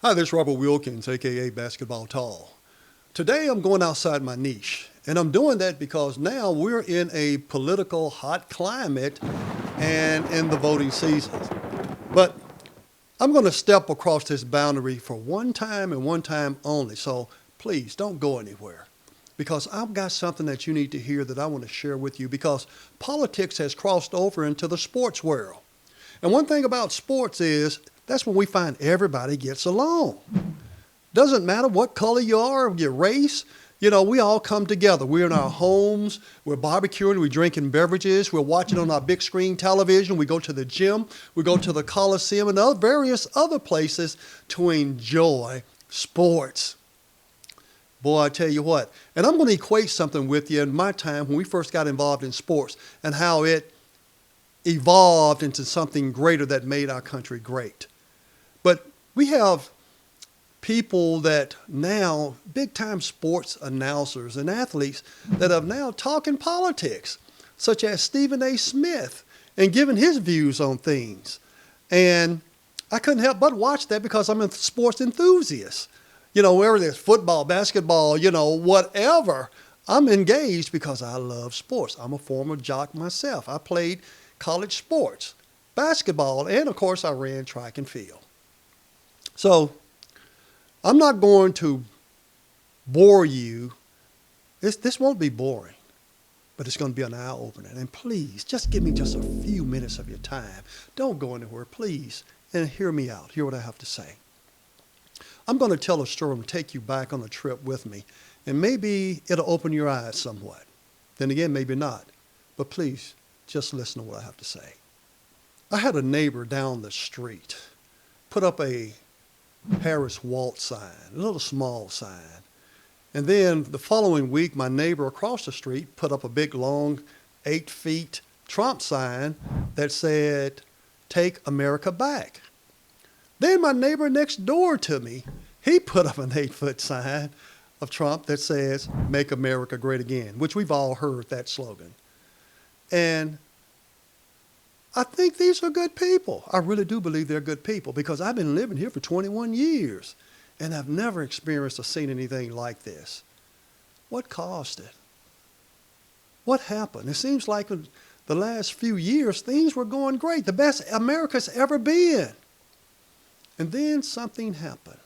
Hi, this is Robert Wilkins, aka BasketballTall. Today I'm going outside my niche, and I'm doing that because now we're in a political hot climate and in the voting season. But I'm going to step across this boundary for one time and one time only, so please don't go anywhere. Because I've got something that you need to hear that I want to share with you because politics has crossed over into the sports world. And one thing about sports is that's when we find everybody gets along. Doesn't matter what color you are, your race, we all come together. We're in our homes, we're barbecuing, we're drinking beverages, we're watching on our big screen television, we go to the gym, we go to the Coliseum and various other places to enjoy sports. Boy, I tell you what, and I'm going to equate something with you in my time when we first got involved in sports and how it evolved into something greater that made our country great. But we have people that now, big-time sports announcers and athletes that are now talking politics, such as Stephen A. Smith, and giving his views on things. And I couldn't help but watch that because I'm a sports enthusiast. Whether it's football, basketball, whatever, I'm engaged because I love sports. I'm a former jock myself. I played college sports, basketball, and of course I ran track and field. So I'm not going to bore you. This won't be boring, but it's going to be an eye-opener. And please, just give me just a few minutes of your time. Don't go anywhere, please, and hear me out. Hear what I have to say. I'm going to tell a story and take you back on a trip with me, and maybe it'll open your eyes somewhat. Then again, maybe not. But please, just listen to what I have to say. I had a neighbor down the street put up a Harris Waltz sign, a little small sign. And then the following week, my neighbor across the street put up a big, long, 8 feet Trump sign that said, "Take America Back." Then my neighbor next door to me, he put up an 8-foot sign of Trump that says, "Make America Great Again," which we've all heard that slogan. And I think these are good people. I really do believe they're good people because I've been living here for 21 years and I've never experienced or seen anything like this. What caused it? What happened? It seems like in the last few years, things were going great, the best America's ever been. And then something happened.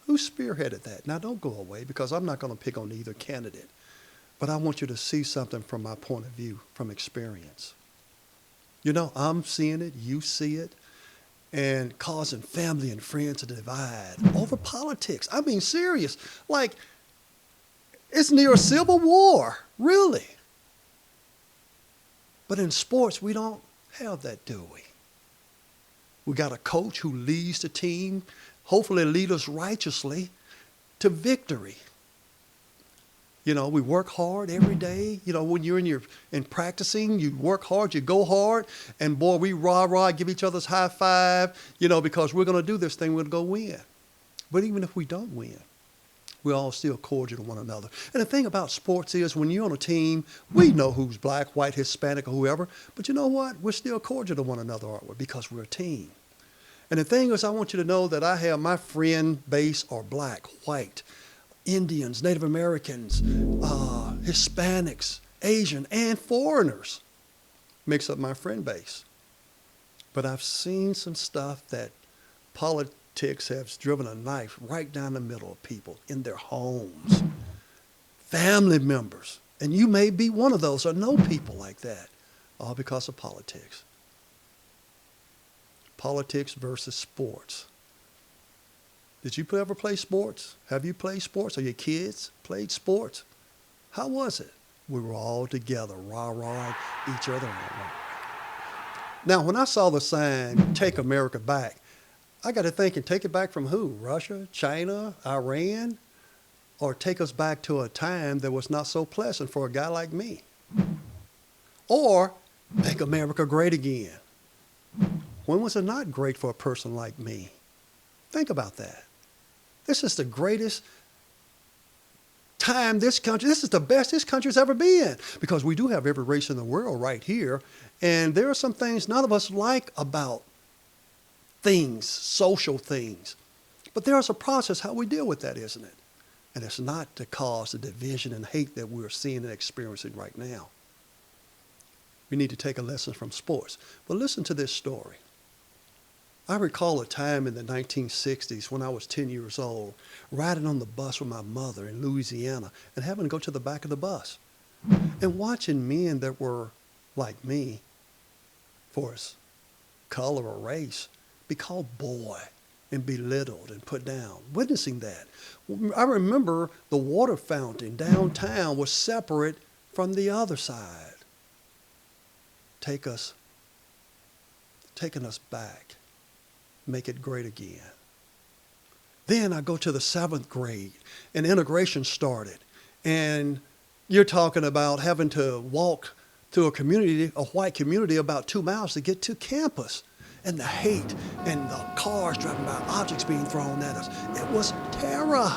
Who spearheaded that? Now, don't go away because I'm not going to pick on either candidate. But I want you to see something from my point of view, from experience. I'm seeing it, you see it, and causing family and friends to divide over politics. I mean, serious. Like, it's near a civil war, really. But in sports, we don't have that, do we? We got a coach who leads the team, hopefully lead us righteously to victory. We work hard every day. When you're in practicing, you work hard, you go hard, and boy, we rah-rah, give each other's high five, because we're going to do this thing, we're going to go win. But even if we don't win, we're all still cordial to one another. And the thing about sports is when you're on a team, we know who's black, white, Hispanic, or whoever, but you know what? We're still cordial to one another, aren't we? Because we're a team. And the thing is, I want you to know that I have my friend base are black, white, Indians, Native Americans, Hispanics, Asian, and foreigners makes up my friend base. But I've seen some stuff that politics has driven a knife right down the middle of people in their homes, family members. And you may be one of those or know people like that, all because of politics. Politics versus sports. Did you ever play sports? Have you played sports? Or your kids played sports? How was it? We were all together, rah-rah each other. Now, when I saw the sign, "Take America Back," I got to thinking, take it back from who? Russia, China, Iran? Or take us back to a time that was not so pleasant for a guy like me? Or make America great again? When was it not great for a person like me? Think about that. This is the greatest time this is the best this country's ever been because we do have every race in the world right here. And there are some things none of us like about things, social things. But there's a process how we deal with that, isn't it? And it's not to cause the division and hate that we're seeing and experiencing right now. We need to take a lesson from sports. But listen to this story. I recall a time in the 1960s when I was 10 years old, riding on the bus with my mother in Louisiana and having to go to the back of the bus and watching men that were like me, for his color or race, be called boy and belittled and put down, witnessing that. I remember the water fountain downtown was separate from the other side. Taking us back, make it great again. Then I go to the 7th grade and integration started. And you're talking about having to walk through a community, a white community, about 2 miles to get to campus. And the hate and the cars driving by, objects being thrown at us. It was terror.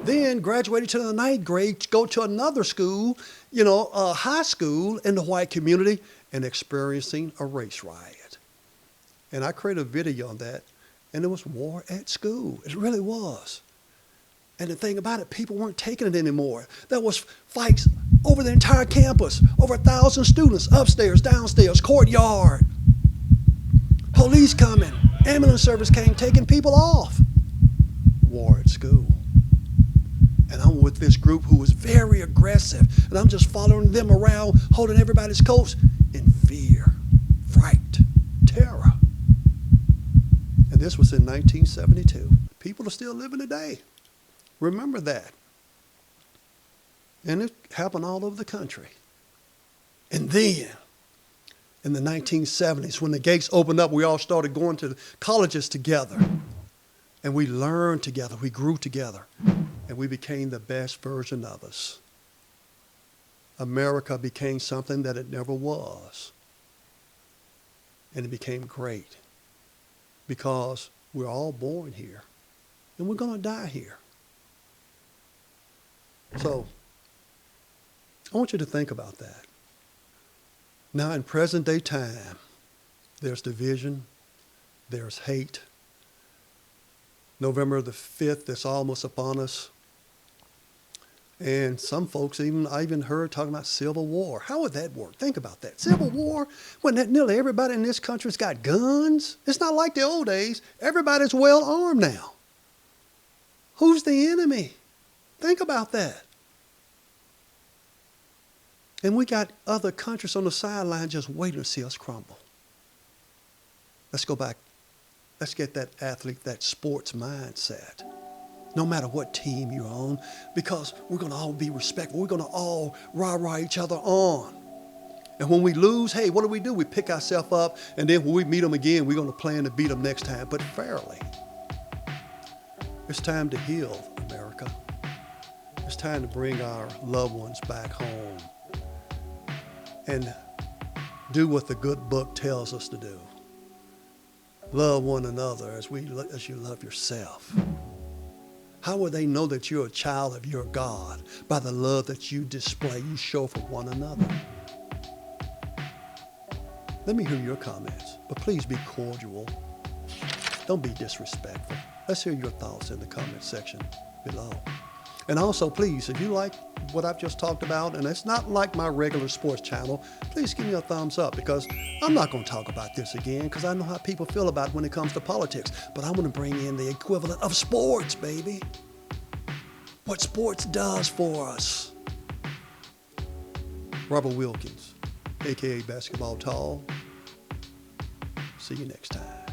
Then graduated to the 9th grade, go to another school, a high school in the white community, and experiencing a race riot. And I created a video on that, and it was war at school. It really was. And the thing about it, people weren't taking it anymore. There was fights over the entire campus, over 1,000 students, upstairs, downstairs, courtyard. Police coming, ambulance service came, taking people off. War at school. And I'm with this group who was very aggressive, and I'm just following them around, holding everybody's coats in fear, fright, terror. And this was in 1972. People are still living today. Remember that. And it happened all over the country. And then, in the 1970s, when the gates opened up, we all started going to colleges together. And we learned together, we grew together, and we became the best version of us. America became something that it never was. And it became great because we're all born here, and we're going to die here. So, I want you to think about that. Now, in present day time, there's division, there's hate. November the 5th is almost upon us. And some folks, I even heard talking about civil war. How would that work? Think about that. Civil war, when nearly everybody in this country's got guns. It's not like the old days. Everybody's well armed now. Who's the enemy? Think about that. And we got other countries on the sideline just waiting to see us crumble. Let's go back. Let's get that athlete, that sports mindset. No matter what team you're on, because we're going to all be respectful. We're going to all rah-rah each other on. And when we lose, hey, what do? We pick ourselves up, and then when we meet them again, we're going to plan to beat them next time, but fairly. It's time to heal, America. It's time to bring our loved ones back home and do what the good book tells us to do. Love one another as you love yourself. How will they know that you're a child of your God? By the love that you display, you show for one another. Let me hear your comments, but please be cordial. Don't be disrespectful. Let's hear your thoughts in the comment section below. And also, please, if you like what I've just talked about, and it's not like my regular sports channel, please give me a thumbs up, because I'm not going to talk about this again, because I know how people feel about it when it comes to politics. But I want to bring in the equivalent of sports, baby. What sports does for us. Robert Wilkins, a.k.a. BasketballTall. See you next time.